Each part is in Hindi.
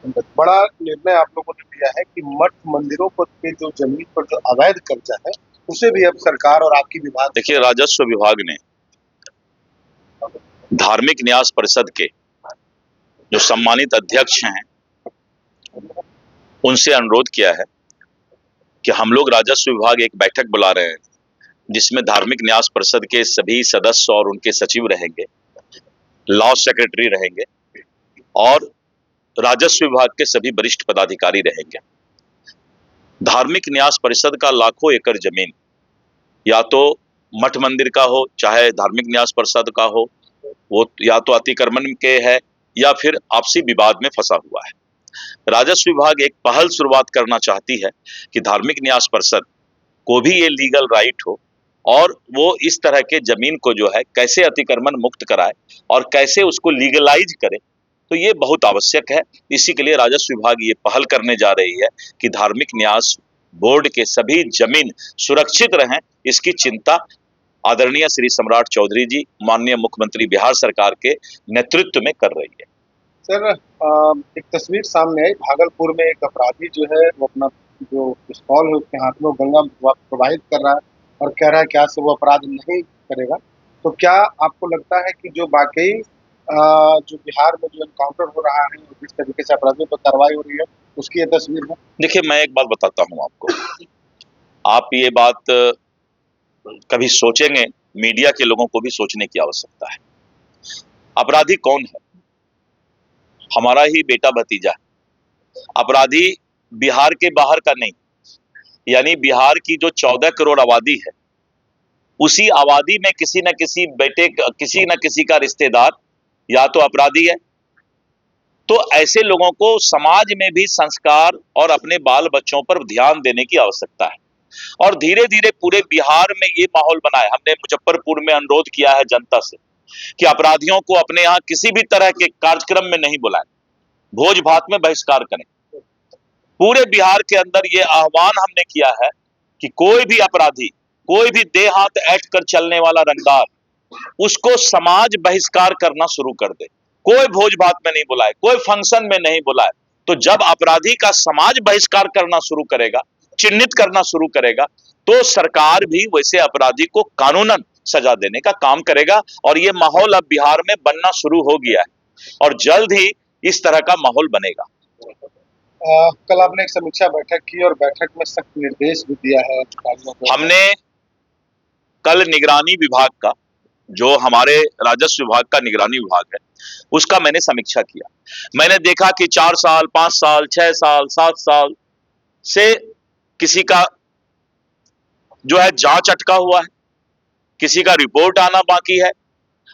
बड़ा निर्णय आप लोगों ने लिया है कि मठ मंदिरों पर के जो जमीन पर जो अवैध कब्जा है उसे भी अब सरकार और आपकी विभाग। देखिए, राजस्व विभाग ने धार्मिक न्यास परिषद के जो सम्मानित अध्यक्ष हैं उनसे अनुरोध किया है कि हम लोग राजस्व विभाग एक बैठक बुला रहे हैं जिसमें धार्मिक न्यास परिषद के सभी सदस्य और उनके सचिव रहेंगे, लॉ सेक्रेटरी रहेंगे और राजस्व विभाग के सभी वरिष्ठ पदाधिकारी रहेंगे। धार्मिक न्यास परिषद का लाखों एकड़ जमीन या तो मठ मंदिर का हो चाहे धार्मिक न्यास परिषद का हो, वो या तो अतिक्रमण के है या फिर आपसी विवाद में फंसा हुआ है। राजस्व विभाग एक पहल शुरुआत करना चाहती है कि धार्मिक न्यास परिषद को भी ये लीगल राइट हो और वो इस तरह के जमीन को जो है कैसे अतिक्रमण मुक्त कराए और कैसे उसको लीगलाइज करे, तो ये बहुत आवश्यक है। इसी के लिए राजस्व विभाग ये पहल करने जा रही है कि धार्मिक न्यास बोर्ड के सभी जमीन सुरक्षित रहें, इसकी चिंता आदरणीय श्री सम्राट चौधरी जी माननीय मुख्यमंत्री बिहार सरकार के नेतृत्व में कर रही है। सर, एक तस्वीर सामने आई, भागलपुर में एक अपराधी जो है वो अपना जो पिस्तौल है उसके हाथ में गंगा प्रवाहित कर रहा है और कह रहा है कि आज से वो अपराध नहीं करेगा। तो क्या आपको लगता है कि जो वाकई जो बिहार में जो एनकाउंटर हो रहा है और जिस तरीके से अपराधियों पर कार्रवाई हो रही है उसकी ये तस्वीर है? देखिए, मैं एक बात बताता हूं आपको, आप ये बात कभी सोचेंगे, मीडिया के लोगों को भी सोचने की आवश्यकता है। अपराधी कौन है? हमारा ही बेटा भतीजा है। अपराधी बिहार के बाहर का नहीं, यानी बिहार की जो 14 करोड़ आबादी है उसी आबादी में किसी न किसी बेटे, किसी न किसी का रिश्तेदार या तो अपराधी है। तो ऐसे लोगों को समाज में भी संस्कार और अपने बाल बच्चों पर ध्यान देने की आवश्यकता है और धीरे धीरे पूरे बिहार में ये माहौल बना है। हमने मुजफ्फरपुर में अनुरोध किया है जनता से कि अपराधियों को अपने यहाँ किसी भी तरह के कार्यक्रम में नहीं बुलाएं, भोज भात में बहिष्कार करें। पूरे बिहार के अंदर ये आह्वान हमने किया है कि कोई भी अपराधी, कोई भी देह हाथ ऐंठ कर चलने वाला रंगदार, उसको समाज बहिष्कार करना शुरू कर दे। कोई भोज भात में नहीं बुलाए, कोई फंक्शन में नहीं बुलाए। तो जब अपराधी का समाज बहिष्कार करना शुरू करेगा, चिन्हित करना शुरू करेगा, तो सरकार भी वैसे अपराधी को कानूनन सजा देने का काम करेगा और ये माहौल अब बिहार में बनना शुरू हो गया है और जल्द ही इस तरह का माहौल बनेगा। कल आपने एक समीक्षा बैठक की और बैठक में सख्त निर्देश भी दिया है अधिकारियों को। हमने कल निगरानी विभाग का, जो हमारे राजस्व विभाग का निगरानी विभाग है, उसका मैंने समीक्षा किया। मैंने देखा कि 4 साल, 5 साल, 6 साल, 7 साल से किसी का जो है जांच अटका हुआ है, किसी का रिपोर्ट आना बाकी है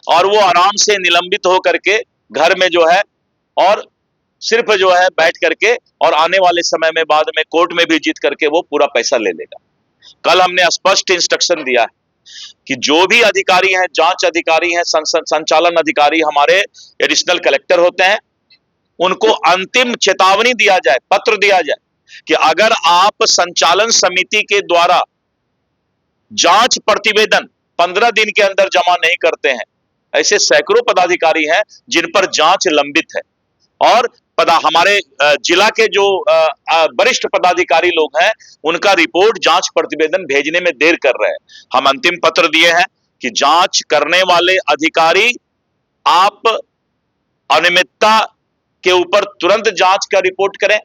और वो आराम से निलंबित होकर के घर में जो है और सिर्फ जो है बैठ करके और आने वाले समय में बाद में कोर्ट में भी जीत करके वो पूरा पैसा ले लेगा। कल हमने स्पष्ट इंस्ट्रक्शन दिया है कि जो भी अधिकारी हैं, जांच अधिकारी हैं, संचालन अधिकारी हमारे एडिशनल कलेक्टर होते हैं, उनको अंतिम चेतावनी दिया जाए, पत्र दिया जाए कि अगर आप संचालन समिति के द्वारा जांच प्रतिवेदन 15 दिन के अंदर जमा नहीं करते हैं, ऐसे सैकड़ों पदाधिकारी हैं जिन पर जांच लंबित है और हमारे जिला के जो वरिष्ठ पदाधिकारी लोग हैं उनका रिपोर्ट जांच प्रतिवेदन भेजने में देर कर रहे हैं। हम अंतिम पत्र दिए हैं कि जांच करने वाले अधिकारी आप अनियमितता के ऊपर तुरंत जांच का रिपोर्ट करें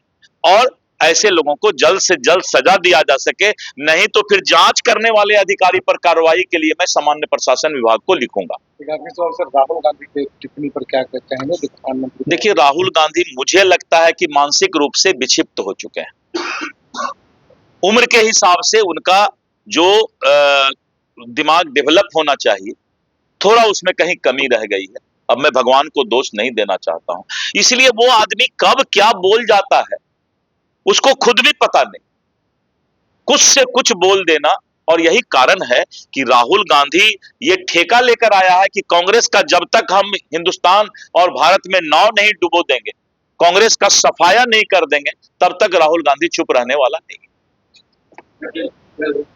और ऐसे लोगों को जल्द से जल्द सजा दिया जा सके, नहीं तो फिर जांच करने वाले अधिकारी पर कार्रवाई के लिए मैं सामान्य प्रशासन विभाग को लिखूंगा। राहुल गांधी के टिप्पणी पर क्या कहेंगे प्रधानमंत्री? देखिए, राहुल गांधी मुझे लगता है कि मानसिक रूप से विक्षिप्त हो चुके हैं। उम्र के हिसाब से उनका जो दिमाग डेवलप होना चाहिए, थोड़ा उसमें कहीं कमी रह गई है। अब मैं भगवान को दोष नहीं देना चाहता हूं, इसलिए वो आदमी कब क्या बोल जाता है उसको खुद भी पता नहीं, कुछ से कुछ बोल देना। और यही कारण है कि राहुल गांधी ये ठेका लेकर आया है कि कांग्रेस का जब तक हम हिंदुस्तान और भारत में नाव नहीं डुबो देंगे, कांग्रेस का सफाया नहीं कर देंगे, तब तक राहुल गांधी चुप रहने वाला नहीं।